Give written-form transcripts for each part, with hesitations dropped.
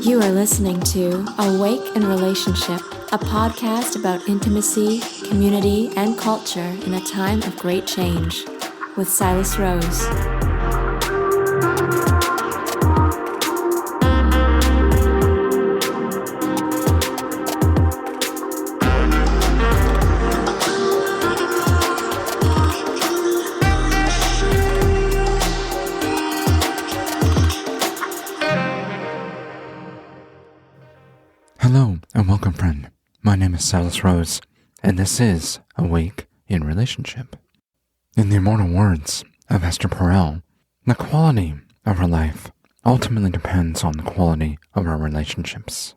You are listening to Awake in Relationship, a podcast about intimacy, community, and culture in a time of great change, with Silas Rose. Hello and welcome, friend. My name is Silas Rose, and this is Awake in Relationship. In the immortal words of Esther Perel, the quality of our life ultimately depends on the quality of our relationships.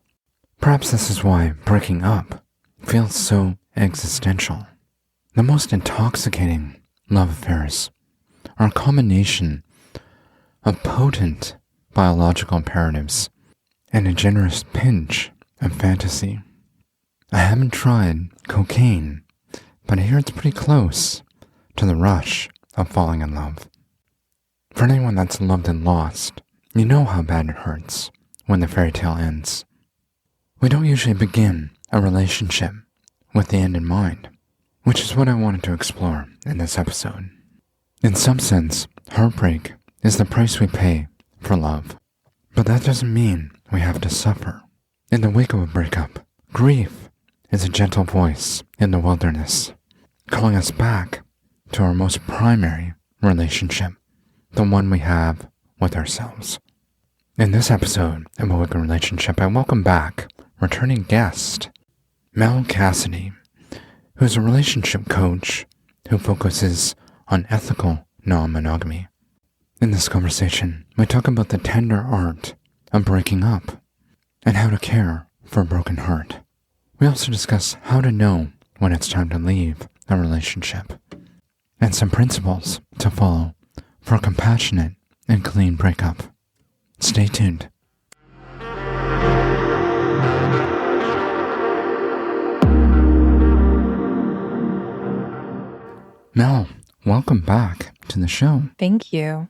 Perhaps this is why breaking up feels so existential. The most intoxicating love affairs are a combination of potent biological imperatives and a generous pinch of fantasy. I haven't tried cocaine, but I hear it's pretty close to the rush of falling in love. For anyone that's loved and lost, you know how bad it hurts when the fairy tale ends. We don't usually begin a relationship with the end in mind, which is what I wanted to explore in this episode. In some sense, heartbreak is the price we pay for love, but that doesn't mean we have to suffer. In the wake of a breakup, grief is a gentle voice in the wilderness, calling us back to our most primary relationship, the one we have with ourselves. In this episode of Awake in Relationship, I welcome back returning guest, Mel Cassidy, who is a relationship coach who focuses on ethical non-monogamy. In this conversation, we talk about the tender art of breaking up and how to care for a broken heart. We also discuss how to know when it's time to leave a relationship and some principles to follow for a compassionate and clean breakup. Stay tuned. Mel, welcome back to the show. Thank you.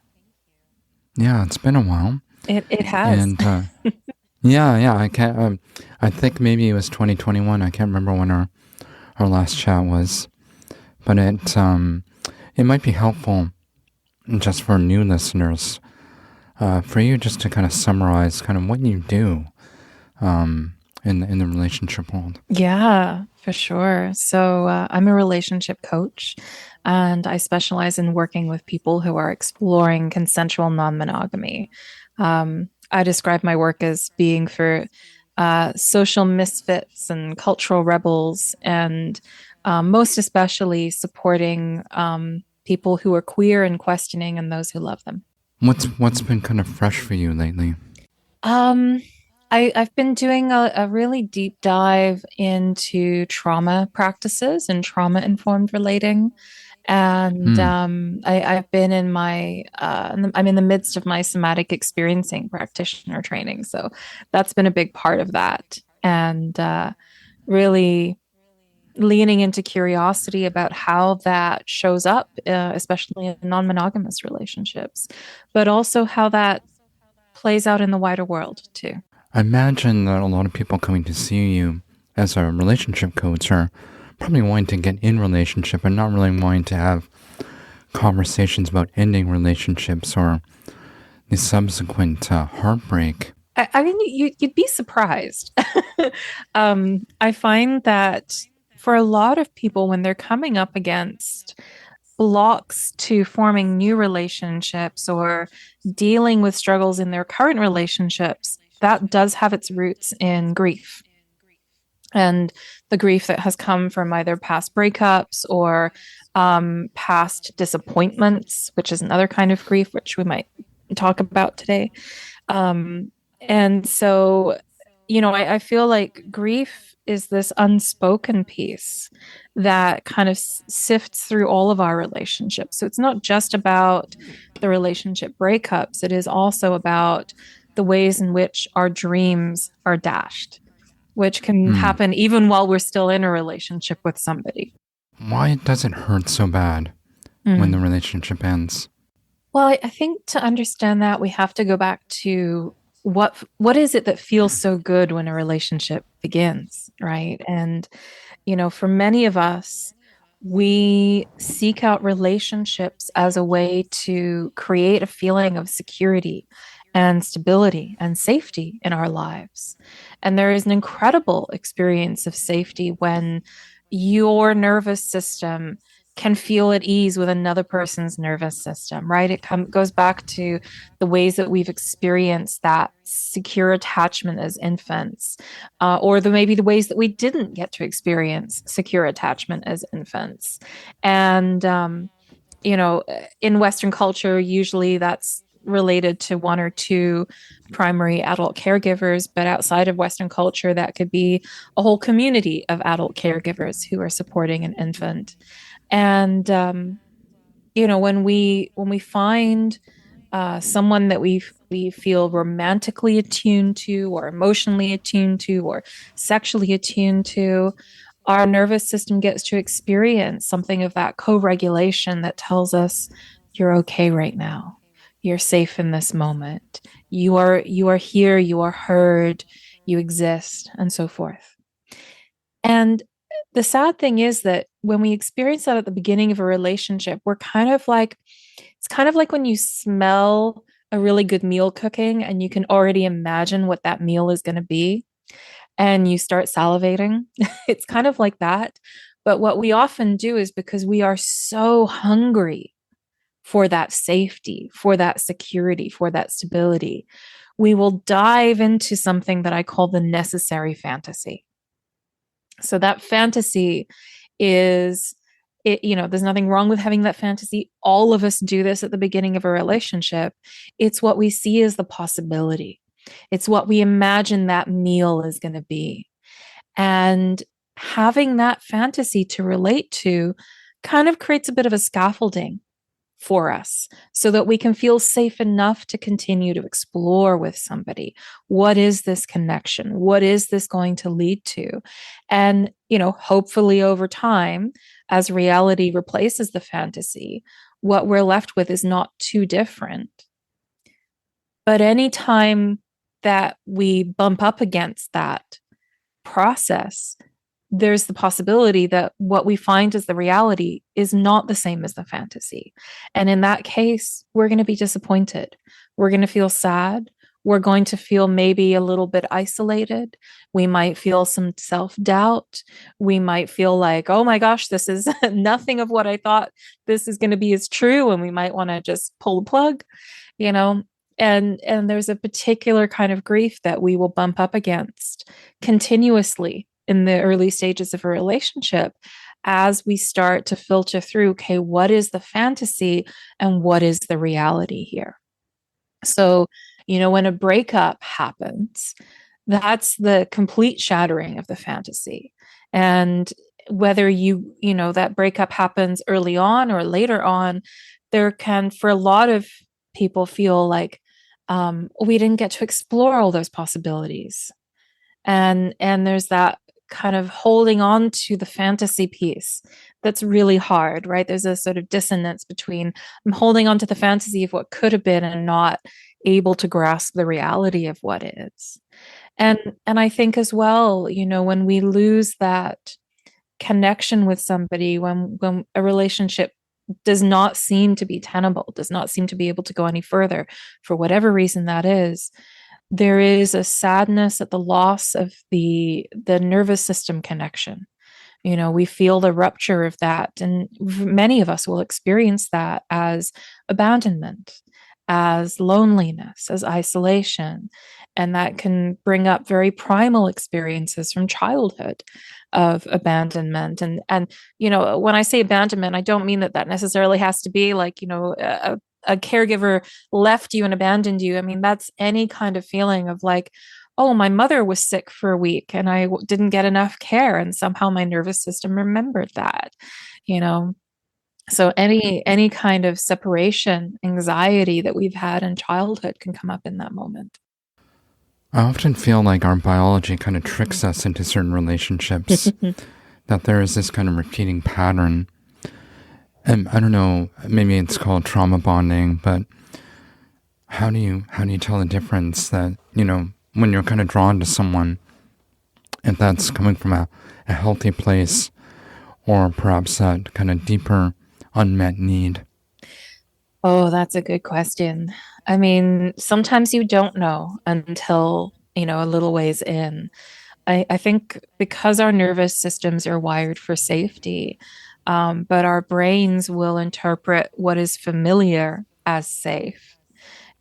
Yeah, it's been a while. It has. And yeah, I can't. I think maybe it was 2021. I can't remember when our last chat was, but it might be helpful just for new listeners, for you just to kind of summarize kind of what you do, in the relationship world. Yeah, for sure. So I'm a relationship coach, and I specialize in working with people who are exploring consensual non-monogamy. I describe my work as being for social misfits and cultural rebels, and most especially supporting people who are queer and questioning, and those who love them. What's been kind of fresh for you lately? I've been doing a really deep dive into trauma practices and trauma-informed relating. And I've been in I'm in the midst of my somatic experiencing practitioner training. So that's been a big part of that. And really leaning into curiosity about how that shows up, especially in non-monogamous relationships, but also how that plays out in the wider world too. I imagine that a lot of people coming to see you as a relationship coach are probably wanting to get in relationship and not really wanting to have conversations about ending relationships or the subsequent heartbreak. I mean, you'd be surprised. I find that for a lot of people, when they're coming up against blocks to forming new relationships or dealing with struggles in their current relationships, that does have its roots in grief. And the grief that has come from either past breakups or past disappointments, which is another kind of grief, which we might talk about today. And so, I feel like grief is this unspoken piece that kind of sifts through all of our relationships. So it's not just about the relationship breakups. It is also about the ways in which our dreams are dashed, which can happen even while we're still in a relationship with somebody. Why does it hurt so bad when the relationship ends? Well, I think to understand that, we have to go back to what is it that feels so good when a relationship begins, right? And for many of us, we seek out relationships as a way to create a feeling of security and stability and safety in our lives. And there is an incredible experience of safety when your nervous system can feel at ease with another person's nervous system, right? It goes back to the ways that we've experienced that secure attachment as infants, or maybe the ways that we didn't get to experience secure attachment as infants. And, in Western culture, usually that's related to one or two primary adult caregivers, but outside of Western culture, that could be a whole community of adult caregivers who are supporting an infant. And when we find someone that we feel romantically attuned to, or emotionally attuned to, or sexually attuned to, our nervous system gets to experience something of that co-regulation that tells us you're okay right now. You're safe in this moment. You are here, you are heard, you exist, and so forth. And the sad thing is that when we experience that at the beginning of a relationship, it's kind of like when you smell a really good meal cooking and you can already imagine what that meal is going to be and you start salivating. It's kind of like that. But what we often do is, because we are so hungry for that safety, for that security, for that stability, we will dive into something that I call the necessary fantasy. So that fantasy is there's nothing wrong with having that fantasy. All of us do this at the beginning of a relationship. It's what we see as the possibility. It's what we imagine that meal is going to be. And having that fantasy to relate to kind of creates a bit of a scaffolding for us so that we can feel safe enough to continue to explore with somebody. What is this connection? What is this going to lead to? And, hopefully over time, as reality replaces the fantasy, what we're left with is not too different. But anytime that we bump up against that process, there's the possibility that what we find as the reality is not the same as the fantasy. And in that case, we're going to be disappointed. We're going to feel sad. We're going to feel maybe a little bit isolated. We might feel some self-doubt. We might feel like, oh my gosh, this is nothing of what I thought this is going to be is true. And we might want to just pull the plug, and there's a particular kind of grief that we will bump up against continuously in the early stages of a relationship as we start to filter through, okay, what is the fantasy and what is the reality here? So, when a breakup happens, that's the complete shattering of the fantasy. And whether that breakup happens early on or later on, there can, for a lot of people, feel like we didn't get to explore all those possibilities. And there's that kind of holding on to the fantasy piece that's really hard, right? There's a sort of dissonance between I'm holding on to the fantasy of what could have been and not able to grasp the reality of what is. And I think as well, when we lose that connection with somebody, when a relationship does not seem to be tenable, does not seem to be able to go any further, for whatever reason that is, there is a sadness at the loss of the nervous system connection. We feel the rupture of that. And many of us will experience that as abandonment, as loneliness, as isolation. And that can bring up very primal experiences from childhood of abandonment. And when I say abandonment, I don't mean that necessarily has to be like, a caregiver left you and abandoned you. I mean, that's any kind of feeling of like, oh, my mother was sick for a week and I didn't get enough care. And somehow my nervous system remembered that, So any kind of separation anxiety that we've had in childhood can come up in that moment. I often feel like our biology kind of tricks us into certain relationships, that there is this kind of repeating pattern. And I don't know, maybe it's called trauma bonding, but how do you tell the difference that, when you're kind of drawn to someone, if that's coming from a healthy place or perhaps that kind of deeper unmet need? Oh, that's a good question. I mean, sometimes you don't know until, a little ways in. I think because our nervous systems are wired for safety, but our brains will interpret what is familiar as safe.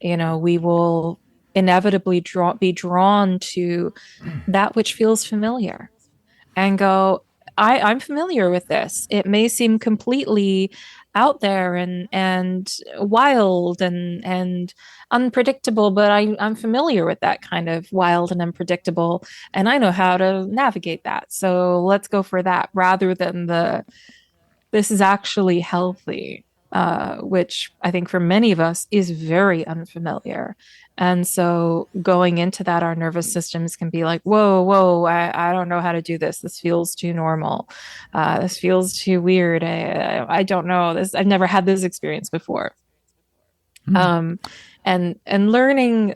We will inevitably be drawn to that which feels familiar and go, I'm familiar with this. It may seem completely out there and wild and unpredictable, but I'm familiar with that kind of wild and unpredictable, and I know how to navigate that. So let's go for that rather than this is actually healthy, which I think for many of us is very unfamiliar. And so going into that, our nervous systems can be like, whoa, whoa, I don't know how to do this. This feels too normal. This feels too weird. I don't know this. I've never had this experience before. Hmm. Um, and learning,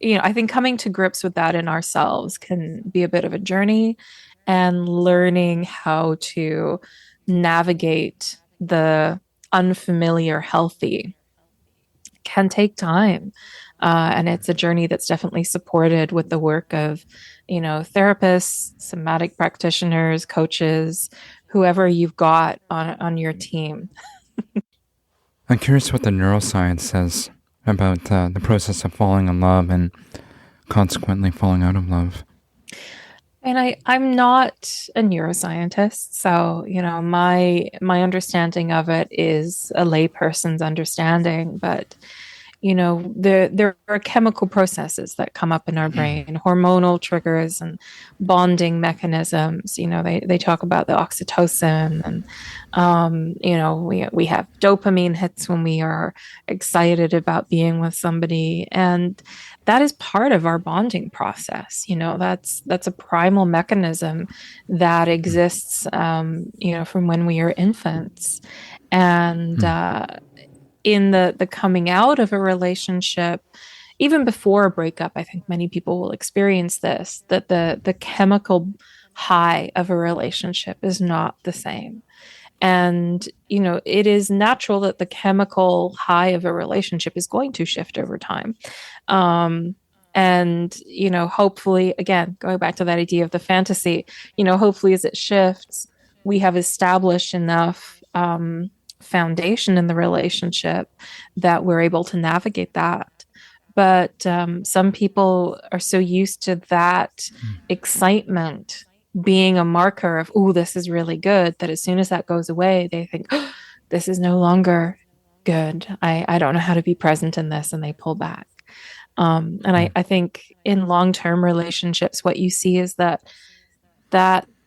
I think coming to grips with that in ourselves can be a bit of a journey, and learning how to navigate the unfamiliar healthy can take time. And it's a journey that's definitely supported with the work of, therapists, somatic practitioners, coaches, whoever you've got on your team. I'm curious what the neuroscience says about the process of falling in love and consequently falling out of love. And I'm not a neuroscientist, so my understanding of it is a layperson's understanding. But there are chemical processes that come up in our brain, hormonal triggers and bonding mechanisms. They talk about the oxytocin, and we have dopamine hits when we are excited about being with somebody, and that is part of our bonding process. That's a primal mechanism that exists, from when we are infants, and Hmm. in the coming out of a relationship, even before a breakup, I think many people will experience this, that the chemical high of a relationship is not the same. And it is natural that the chemical high of a relationship is going to shift over time. And hopefully, again, going back to that idea of the fantasy, hopefully as it shifts, we have established enough foundation in the relationship that we're able to navigate that. But some people are so used to that excitement being a marker of, oh, this is really good, that as soon as that goes away, they think, oh, this is no longer good. I don't know how to be present in this, and they pull back. And Hmm. I think in long-term relationships, what you see is that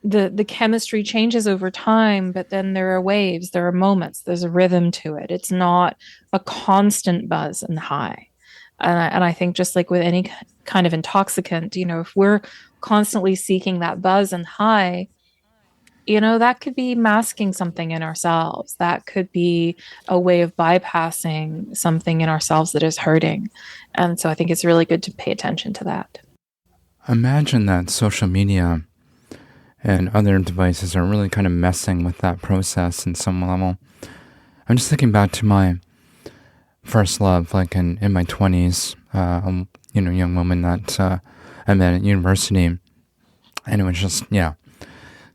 the chemistry changes over time, but then there are waves, there are moments, there's a rhythm to it. It's not a constant buzz and high. And I think just like with any kind of intoxicant, if we're constantly seeking that buzz and high, that could be masking something in ourselves. That could be a way of bypassing something in ourselves that is hurting. And so I think it's really good to pay attention to that. Imagine that social media and other devices are really kind of messing with that process in some level. I'm just thinking back to my first love, like in my 20s, young woman that I met at university, and it was just, yeah,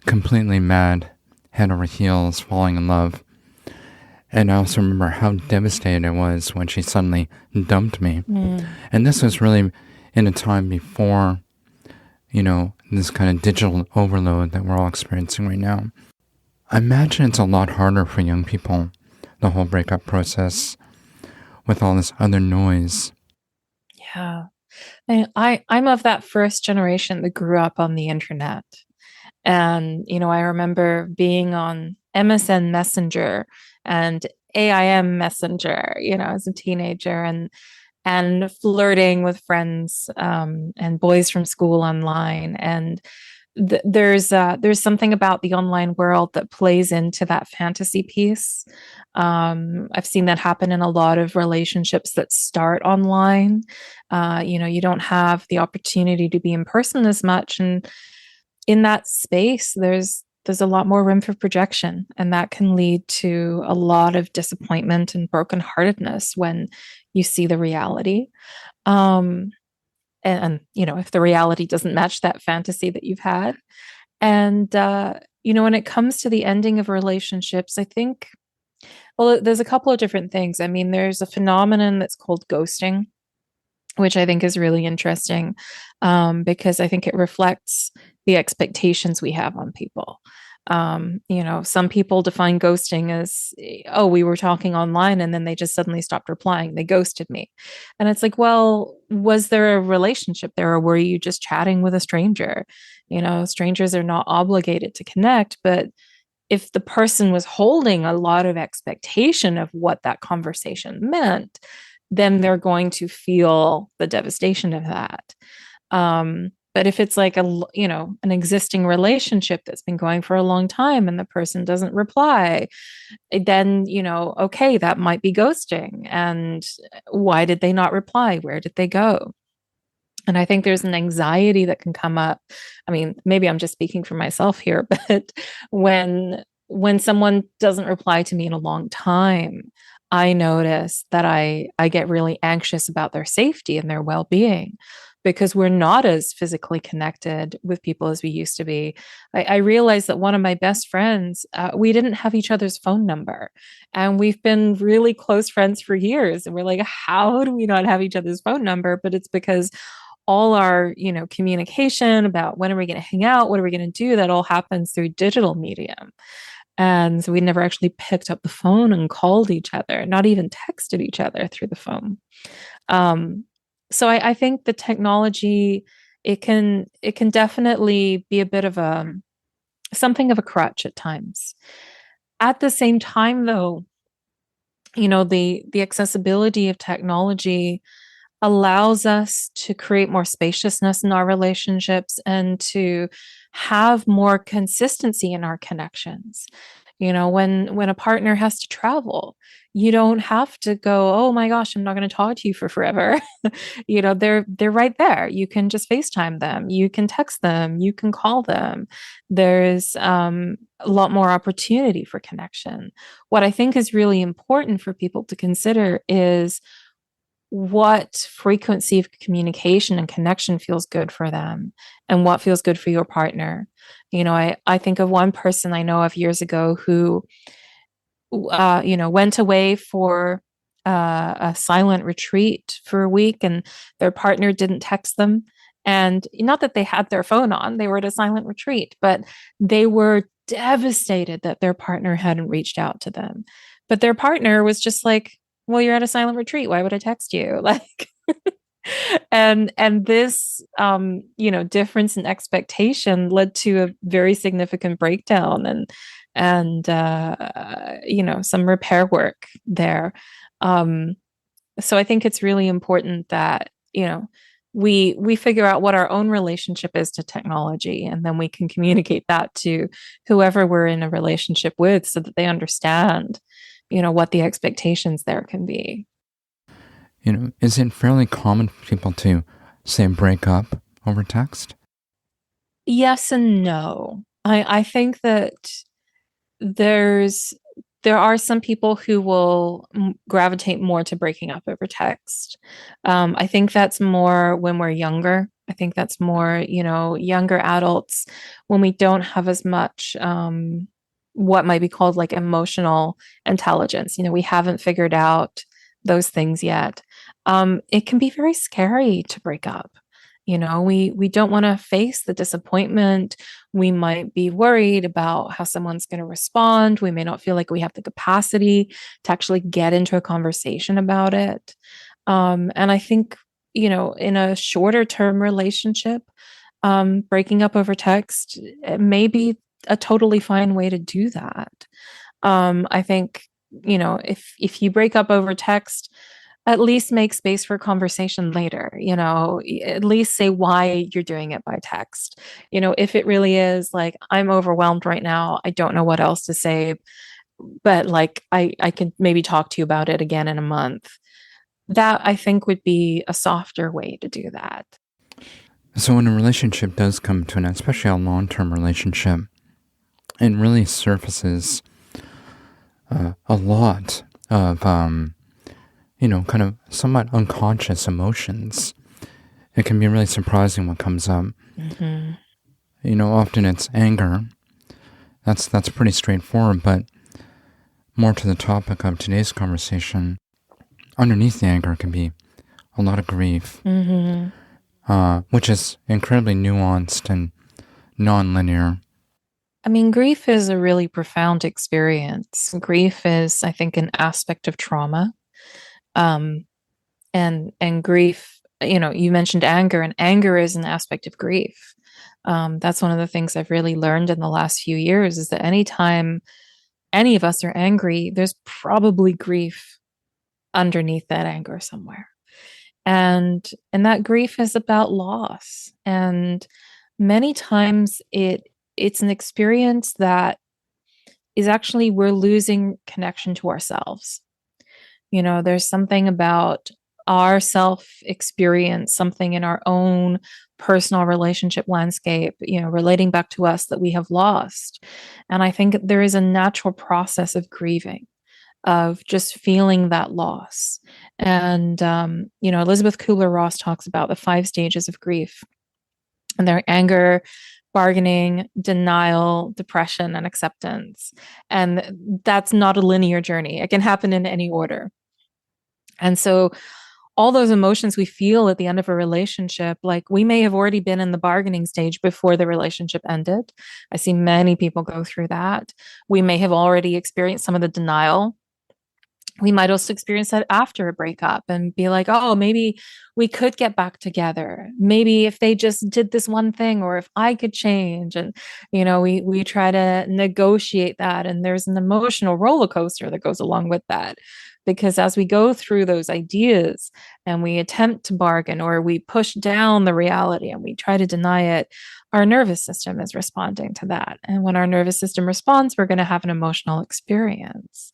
completely mad, head over heels, falling in love. And I also remember how devastated I was when she suddenly dumped me. Mm. And this was really in a time before, this kind of digital overload that we're all experiencing right now. I imagine it's a lot harder for young people, the whole breakup process, with all this other noise. Yeah. I'm of that first generation that grew up on the internet. And, I remember being on MSN Messenger and AIM Messenger, as a teenager, and flirting with friends, and boys from school online. And there's something about the online world that plays into that fantasy piece. I've seen that happen in a lot of relationships that start online. You don't have the opportunity to be in person as much, and in that space, there's a lot more room for projection, and that can lead to a lot of disappointment and brokenheartedness when you see the reality. Um, and if the reality doesn't match that fantasy that you've had. And when it comes to the ending of relationships, I think, well, there's a couple of different things. I mean, there's a phenomenon that's called ghosting, which I think is really interesting, because I think it reflects the expectations we have on people. Some people define ghosting as, oh, we were talking online and then they just suddenly stopped replying. They ghosted me. And it's like, well, was there a relationship there, or were you just chatting with a stranger? Strangers are not obligated to connect, but if the person was holding a lot of expectation of what that conversation meant, then they're going to feel the devastation of that. But if it's like an existing relationship that's been going for a long time and the person doesn't reply, then, okay, that might be ghosting. And why did they not reply? Where did they go? And I think there's an anxiety that can come up. I mean, maybe I'm just speaking for myself here, but when someone doesn't reply to me in a long time, I notice that I get really anxious about their safety and their well-being, because we're not as physically connected with people as we used to be. I realized that one of my best friends, we didn't have each other's phone number, and we've been really close friends for years. And we're like, how do we not have each other's phone number? But it's because all our communication about when are we going to hang out, what are we going to do, that all happens through digital medium. And so we never actually picked up the phone and called each other, not even texted each other through the phone. So I think the technology, it can definitely be a bit of something of a crutch at times. At the same time, though, the accessibility of technology allows us to create more spaciousness in our relationships and to have more consistency in our connections. When a partner has to travel, you don't have to go, oh my gosh, I'm not going to talk to you for forever. They're right there. You can just FaceTime them, you can text them, you can call them. There's a lot more opportunity for connection. What I think is really important for people to consider is what frequency of communication and connection feels good for them, and what feels good for your partner. I think of one person I know of years ago who, went away for a silent retreat for a week, and their partner didn't text them. And not that they had their phone on, they were at a silent retreat, but they were devastated that their partner hadn't reached out to them. But their partner was just like, well, you're at a silent retreat, why would I text you? Like, and this difference in expectation led to a very significant breakdown, and some repair work there. So I think it's really important that we figure out what our own relationship is to technology, and then we can communicate that to whoever we're in a relationship with, so that they understand what the expectations there can be. Is it fairly common for people to, say, break up over text? Yes and no. I think that there are some people who will gravitate more to breaking up over text. I think that's more when we're younger. I think that's more, younger adults, when we don't have as much what might be called like emotional intelligence. We haven't figured out those things yet. It can be very scary to break up. We don't want to face the disappointment. We might be worried about how someone's going to respond. We may not feel like we have the capacity to actually get into a conversation about it. And I think, in a shorter term relationship, breaking up over text, it may be a totally fine way to do that. I think, if you break up over text, at least make space for conversation later, at least say why you're doing it by text. If it really is like, I'm overwhelmed right now, I don't know what else to say, but like, I could maybe talk to you about it again in a month. That I think would be a softer way to do that. So when a relationship does come to an end, especially a long-term relationship, it really surfaces a lot of, kind of somewhat unconscious emotions. It can be really surprising what comes up. Mm-hmm. Often it's anger. That's pretty straightforward, but more to the topic of today's conversation, underneath the anger can be a lot of grief, which is incredibly nuanced and non-linear. I mean, grief is a really profound experience. Grief is, I think, an aspect of trauma. And grief, you mentioned anger, and anger is an aspect of grief. That's one of the things I've really learned in the last few years, is that anytime any of us are angry, there's probably grief underneath that anger somewhere. And that grief is about loss. And many times it's an experience that is actually, we're losing connection to ourselves. There's something about our self experience, something in our own personal relationship landscape, relating back to us, that we have lost. And I think there is a natural process of grieving, of just feeling that loss. And, Elizabeth Kubler-Ross talks about the 5 stages of grief, and they're anger, bargaining, denial, depression, and acceptance. And that's not a linear journey. It can happen in any order. And so all those emotions we feel at the end of a relationship, like, we may have already been in the bargaining stage before the relationship ended. I see many people go through that. We may have already experienced some of the denial. We might also experience that after a breakup and be like, oh, maybe we could get back together. Maybe if they just did this one thing, or if I could change. And, we try to negotiate that. And there's an emotional roller coaster that goes along with that. Because as we go through those ideas and we attempt to bargain, or we push down the reality and we try to deny it, our nervous system is responding to that. And when our nervous system responds, we're going to have an emotional experience.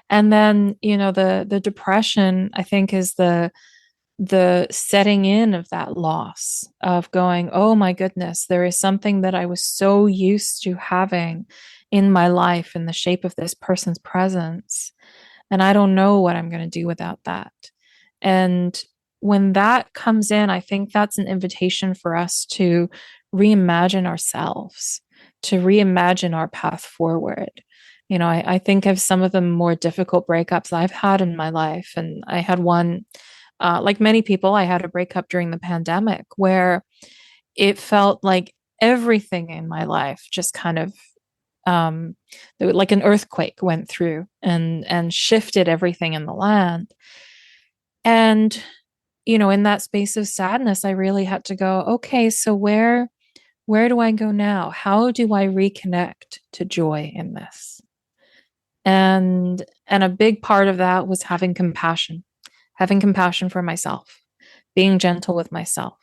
And then, the depression, I think, is the setting in of that loss, of going, oh my goodness, there is something that I was so used to having in my life in the shape of this person's presence. And I don't know what I'm going to do without that. And when that comes in, I think that's an invitation for us to reimagine ourselves, to reimagine our path forward. I think of some of the more difficult breakups I've had in my life. And I had one, like many people, I had a breakup during the pandemic where it felt like everything in my life just kind of, like an earthquake went through and shifted everything in the land. And, in that space of sadness, I really had to go, okay, so where do I go now? How do I reconnect to joy in this? And a big part of that was having compassion for myself, being gentle with myself.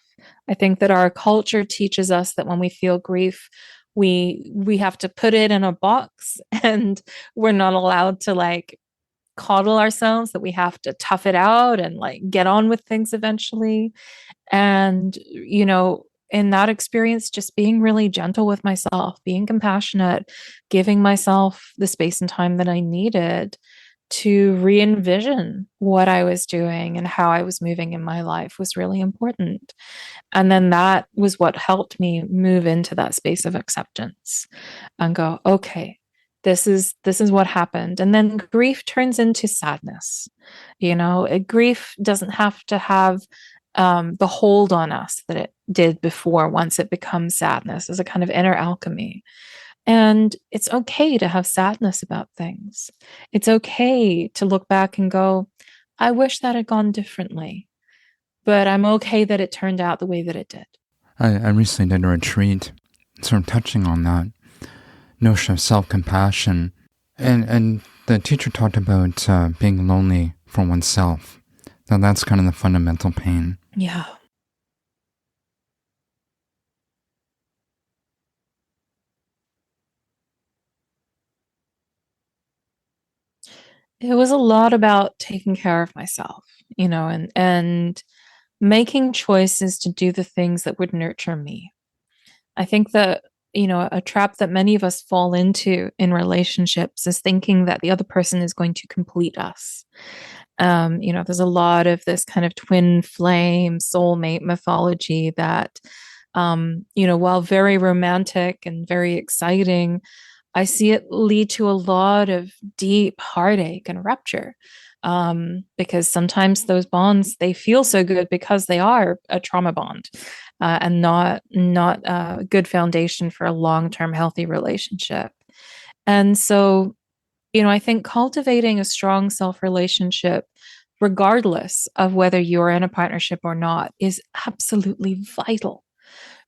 I think that our culture teaches us that when we feel grief, we have to put it in a box, and we're not allowed to like coddle ourselves, that we have to tough it out and like get on with things eventually. And, in that experience, just being really gentle with myself, being compassionate, giving myself the space and time that I needed to re-envision what I was doing and how I was moving in my life was really important. And then that was what helped me move into that space of acceptance and go, okay, this is what happened. And then grief turns into sadness. Grief doesn't have to have the hold on us that it did before. Once it becomes sadness, as a kind of inner alchemy. And it's okay to have sadness about things. It's okay to look back and go, I wish that had gone differently, but I'm okay that it turned out the way that it did. I recently did a retreat, sort of touching on that notion of self-compassion. And the teacher talked about being lonely for oneself, Now that's kind of the fundamental pain. Yeah. It was a lot about taking care of myself, and making choices to do the things that would nurture me. I think that, a trap that many of us fall into in relationships is thinking that the other person is going to complete us. There's a lot of this kind of twin flame soulmate mythology that, while very romantic and very exciting, I see it lead to a lot of deep heartache and rupture. Because sometimes those bonds, they feel so good because they are a trauma bond, and not a good foundation for a long-term healthy relationship. And so, I think cultivating a strong self relationship, regardless of whether you're in a partnership or not, is absolutely vital.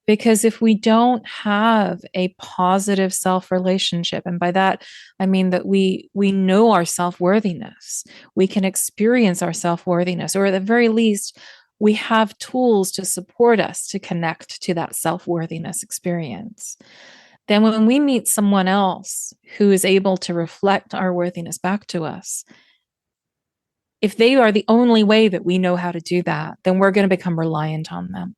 Because if we don't have a positive self relationship, and by that I mean that we know our self worthiness, we can experience our self worthiness, or at the very least, we have tools to support us to connect to that self worthiness experience. Then, when we meet someone else who is able to reflect our worthiness back to us, if they are the only way that we know how to do that, then we're going to become reliant on them.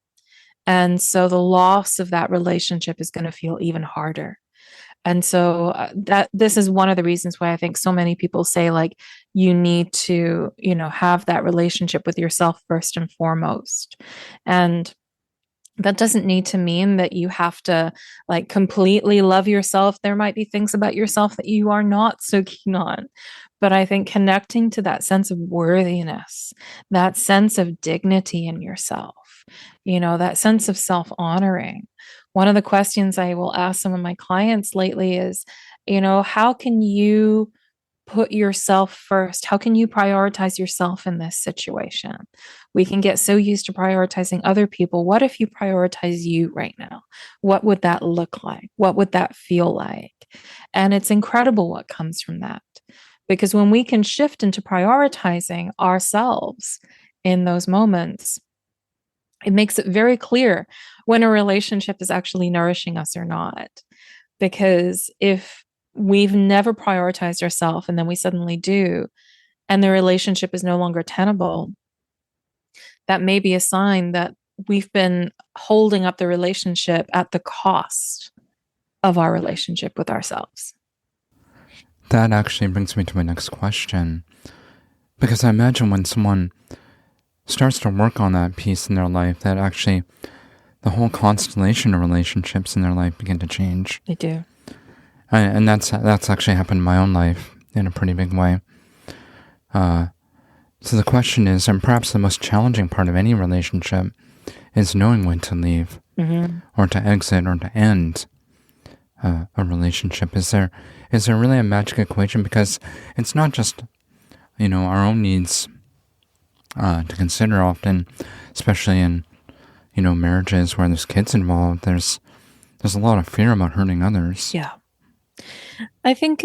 And so the loss of that relationship is going to feel even harder. And so that this is one of the reasons why I think so many people say, like, you need to, have that relationship with yourself first and foremost. And that doesn't need to mean that you have to, like, completely love yourself. There might be things about yourself that you are not so keen on. But I think connecting to that sense of worthiness, that sense of dignity in yourself, that sense of self honoring. One of the questions I will ask some of my clients lately is, how can you put yourself first? How can you prioritize yourself in this situation? We can get so used to prioritizing other people. What if you prioritize you right now? What would that look like? What would that feel like? And it's incredible what comes from that. Because when we can shift into prioritizing ourselves in those moments, it makes it very clear when a relationship is actually nourishing us or not. Because if we've never prioritized ourselves and then we suddenly do, and the relationship is no longer tenable, that may be a sign that we've been holding up the relationship at the cost of our relationship with ourselves. That actually brings me to my next question. Because I imagine when someone starts to work on that piece in their life, that actually the whole constellation of relationships in their life begin to change. They do. And that's actually happened in my own life in a pretty big way. So the question is, and perhaps the most challenging part of any relationship, is knowing when to leave, or to exit, or to end a relationship. Is there really a magic equation? Because it's not just, our own needs to consider often, especially in, marriages where there's kids involved. There's a lot of fear about hurting others. Yeah. I think,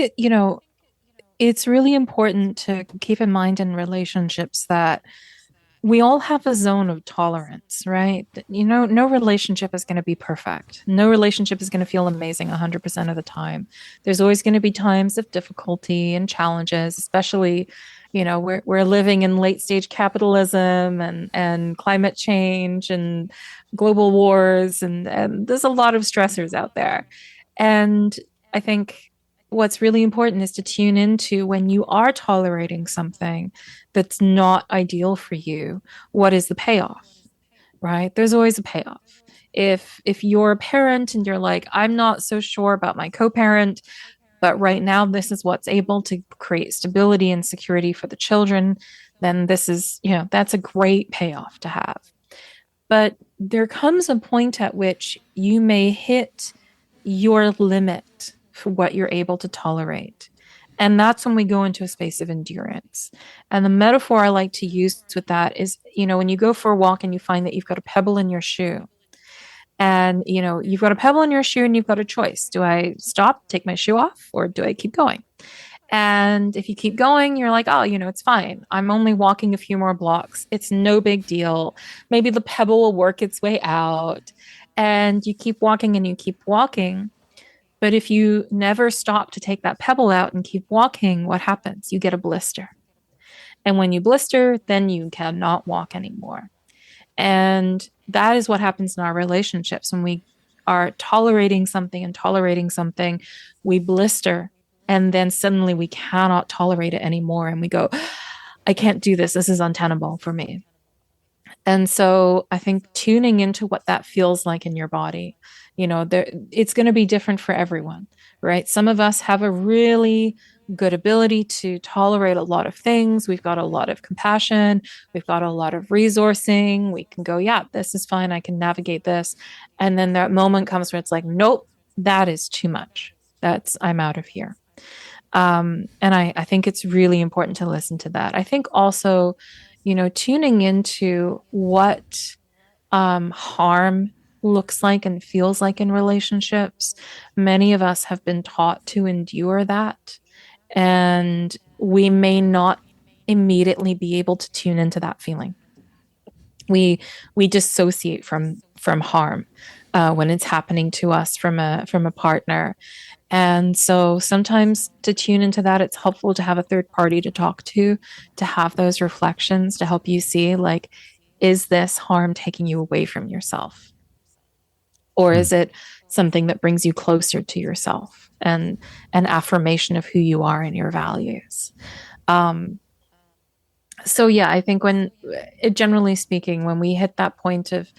it's really important to keep in mind in relationships that we all have a zone of tolerance, right? No relationship is going to be perfect. No relationship is going to feel amazing 100% of the time. There's always going to be times of difficulty and challenges, especially, we're living in late stage capitalism and climate change and global wars, and there's a lot of stressors out there. And I think what's really important is to tune into when you are tolerating something that's not ideal for you. What is the payoff? Right? There's always a payoff. If you're a parent and you're like, I'm not so sure about my co-parent, but right now this is what's able to create stability and security for the children, then this is, that's a great payoff to have. But there comes a point at which you may hit your limit for what you're able to tolerate. And that's when we go into a space of endurance. And the metaphor I like to use with that is, when you go for a walk and you find that you've got a pebble in your shoe, and, you've got a pebble in your shoe and you've got a choice. Do I stop, take my shoe off, or do I keep going? And if you keep going, you're like, oh, it's fine. I'm only walking a few more blocks. It's no big deal. Maybe the pebble will work its way out. And you keep walking and you keep walking. But if you never stop to take that pebble out and keep walking, what happens? You get a blister. And when you blister, then you cannot walk anymore. And that is what happens in our relationships when we are tolerating something, we blister. And then suddenly we cannot tolerate it anymore. And we go, I can't do this. This is untenable for me. And so I think tuning into what that feels like in your body, it's going to be different for everyone, right? Some of us have a really good ability to tolerate a lot of things. We've got a lot of compassion. We've got a lot of resourcing. We can go, yeah, this is fine. I can navigate this. And then that moment comes where it's like, nope, that is too much. I'm out of here. And I think it's really important to listen to that. I think also, tuning into what harm looks like and feels like in relationships. Many of us have been taught to endure that, and we may not immediately be able to tune into that feeling. We dissociate from harm when it's happening to us from a partner. And so sometimes to tune into that, it's helpful to have a third party to talk to have those reflections, to help you see, like, is this harm taking you away from yourself? Or is it something that brings you closer to yourself and an affirmation of who you are and your values? So yeah, I think generally speaking, when we hit that point of,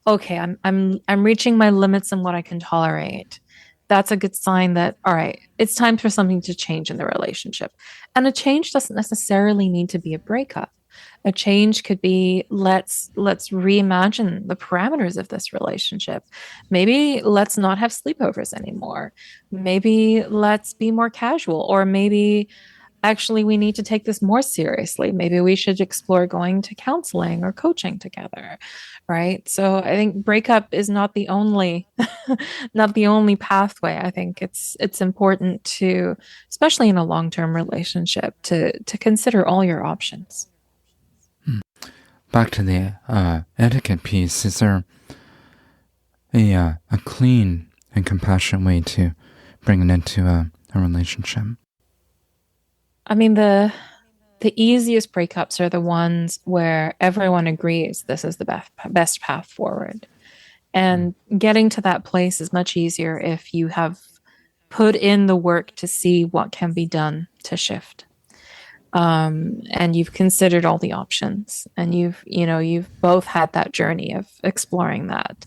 okay, I'm reaching my limits and what I can tolerate, that's a good sign that, all right, it's time for something to change in the relationship. And a change doesn't necessarily need to be a breakup. A change could be, let's reimagine the parameters of this relationship. Maybe let's not have sleepovers anymore. Maybe let's be more casual, or maybe actually we need to take this more seriously. Maybe we should explore going to counseling or coaching together, right? So I think breakup is not the only not the only pathway. I think it's important to, especially in a long-term relationship, to consider all your options. Back to the etiquette piece, is there a clean and compassionate way to bring it into a relationship? I mean, the easiest breakups are the ones where everyone agrees this is the best path forward. And getting to that place is much easier if you have put in the work to see what can be done to shift. And you've considered all the options, and you've both had that journey of exploring that.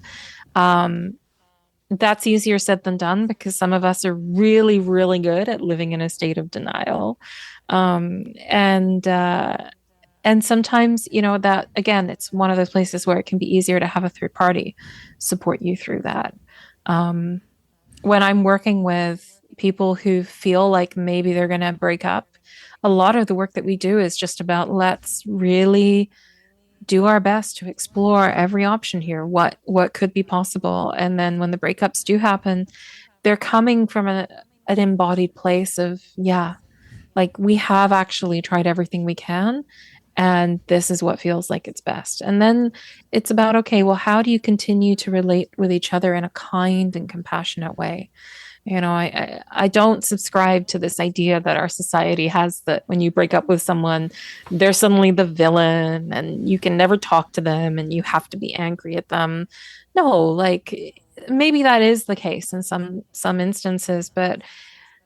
That's easier said than done, because some of us are really, really good at living in a state of denial. And sometimes, that, again, it's one of those places where it can be easier to have a third party support you through that. When I'm working with people who feel like maybe they're going to break up, a lot of the work that we do is just about, let's really do our best to explore every option here, what could be possible. And then when the breakups do happen, they're coming from an embodied place of, yeah, like, we have actually tried everything we can, and this is what feels like it's best. And then it's about, okay, well, how do you continue to relate with each other in a kind and compassionate way? I don't subscribe to this idea that our society has, that when you break up with someone, they're suddenly the villain and you can never talk to them and you have to be angry at them. No, like, maybe that is the case in some instances, but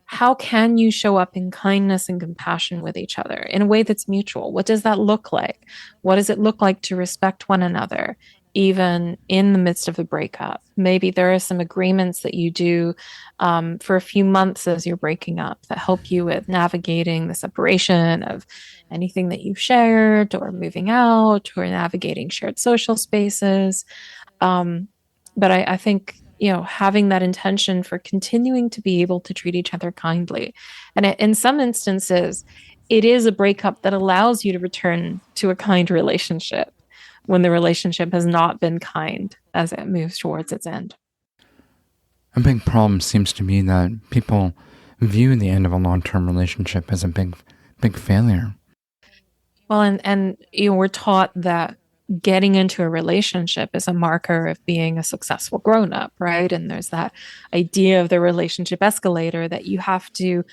how can you show up in kindness and compassion with each other in a way that's mutual? What does that look like? What does it look like to respect one another, even in the midst of a breakup? Maybe there are some agreements that you do for a few months as you're breaking up that help you with navigating the separation of anything that you've shared, or moving out, or navigating shared social spaces. But I think, having that intention for continuing to be able to treat each other kindly. And in some instances, it is a breakup that allows you to return to a kind relationship when the relationship has not been kind as it moves towards its end. A big problem seems to be that people view the end of a long-term relationship as a big failure. Well, and we're taught that getting into a relationship is a marker of being a successful grown-up, right? And there's that idea of the relationship escalator that you have to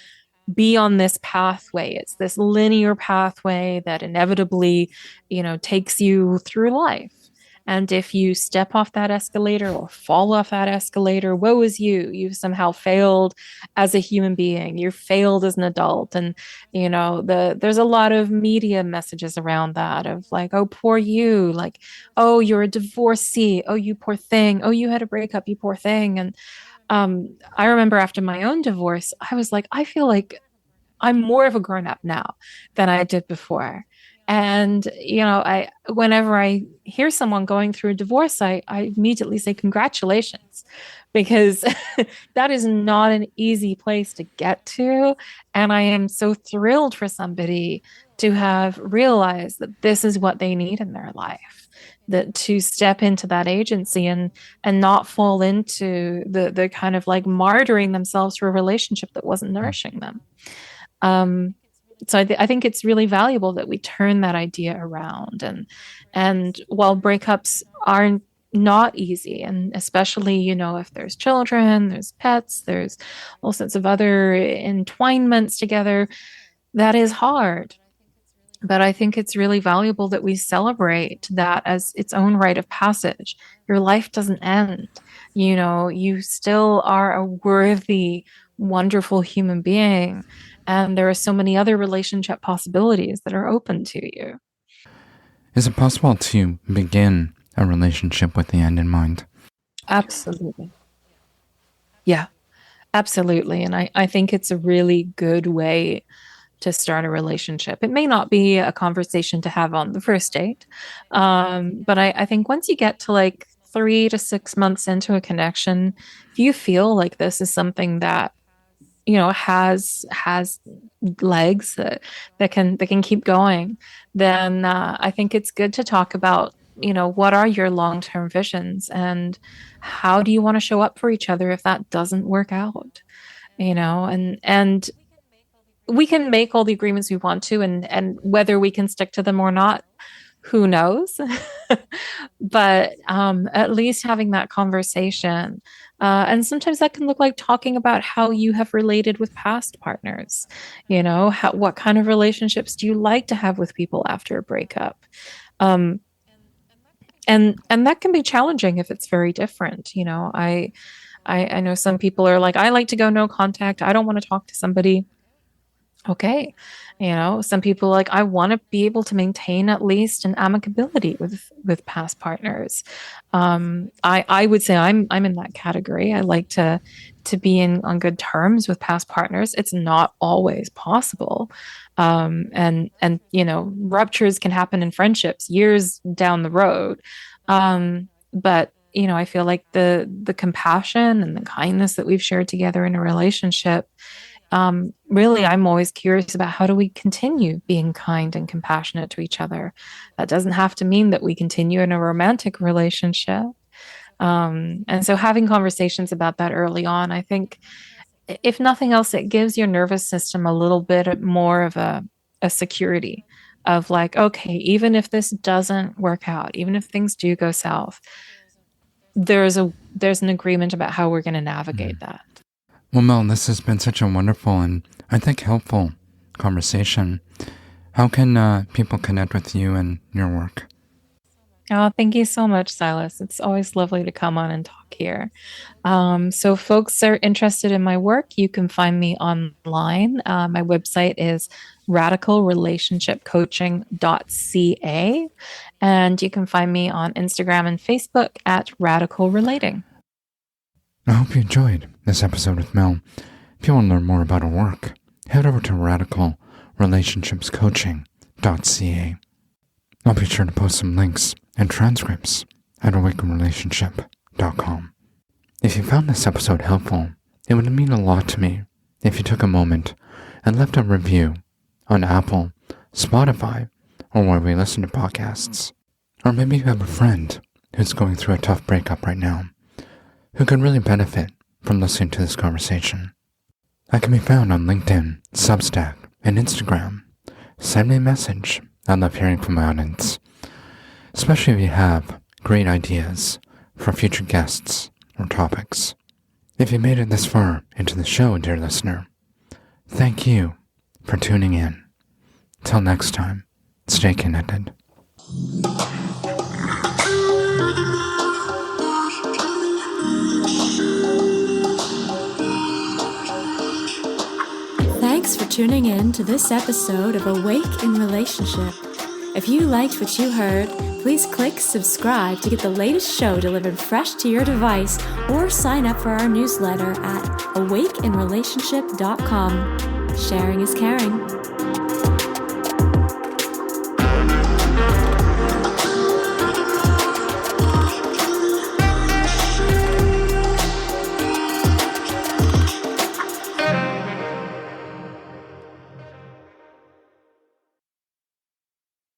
be on this pathway. It's this linear pathway that inevitably, takes you through life. And if you step off that escalator or fall off that escalator, woe is you. You've somehow failed as a human being. You're failed as an adult. And, there's a lot of media messages around that of like, oh, poor you. Like, oh, you're a divorcee. Oh, you poor thing. Oh, you had a breakup, you poor thing. And I remember after my own divorce, I was like, I feel like I'm more of a grown up now than I did before. And, whenever I hear someone going through a divorce, I immediately say, congratulations, because that is not an easy place to get to. And I am so thrilled for somebody to have realized that this is what they need in their life, that to step into that agency and not fall into the kind of like martyring themselves for a relationship that wasn't nourishing them. So I think it's really valuable that we turn that idea around. And while breakups are not easy, and especially, if there's children, there's pets, there's all sorts of other entwinements together, that is hard. But I think it's really valuable that we celebrate that as its own rite of passage. Your life doesn't end. You still are a worthy, wonderful human being. And there are so many other relationship possibilities that are open to you. Is it possible to begin a relationship with the end in mind? Absolutely. Yeah, absolutely. And I think it's a really good way to start a relationship. It may not be a conversation to have on the first date, but I think once you get to like 3 to 6 months into a connection, if you feel like this is something that has legs that can keep going, then I think it's good to talk about what are your long-term visions and how do you want to show up for each other if that doesn't work out, and we can make all the agreements we want to, and whether we can stick to them or not, who knows? But at least having that conversation. And sometimes that can look like talking about how you have related with past partners. What kind of relationships do you like to have with people after a breakup? And that can be challenging if it's very different. I know some people are like, I like to go no contact. I don't want to talk to somebody. Okay. Some people like, I want to be able to maintain at least an amicability with past partners. I would say I'm in that category. I like to be on good terms with past partners. It's not always possible. And ruptures can happen in friendships years down the road. But I feel like the compassion and the kindness that we've shared together in a relationship, really, I'm always curious about how do we continue being kind and compassionate to each other. That doesn't have to mean that we continue in a romantic relationship. And so having conversations about that early on, I think, if nothing else, it gives your nervous system a little bit more of a security of like, okay, even if this doesn't work out, even if things do go south, there's an agreement about how we're going to navigate that. Well, Mel, this has been such a wonderful and I think helpful conversation. How can people connect with you and your work? Oh, thank you so much, Silas. It's always lovely to come on and talk here. So folks are interested in my work, you can find me online. My website is radicalrelationshipcoaching.ca, and you can find me on Instagram and Facebook at Radical Relating. I hope you enjoyed this episode with Mel. If you want to learn more about her work, head over to radicalrelationshipscoaching.ca. I'll be sure to post some links and transcripts at awakenrelationship.com. If you found this episode helpful, it would mean a lot to me if you took a moment and left a review on Apple, Spotify, or where we listen to podcasts. Or maybe you have a friend who's going through a tough breakup right now, who could really benefit from listening to this conversation. I can be found on LinkedIn, Substack, and Instagram. Send me a message. I love hearing from my audience, especially if you have great ideas for future guests or topics. If you made it this far into the show, dear listener, thank you for tuning in. Till next time, stay connected. Thanks for tuning in to this episode of Awake in Relationship. If you liked what you heard, please click subscribe to get the latest show delivered fresh to your device, or sign up for our newsletter at awakeinrelationship.com. Sharing is caring.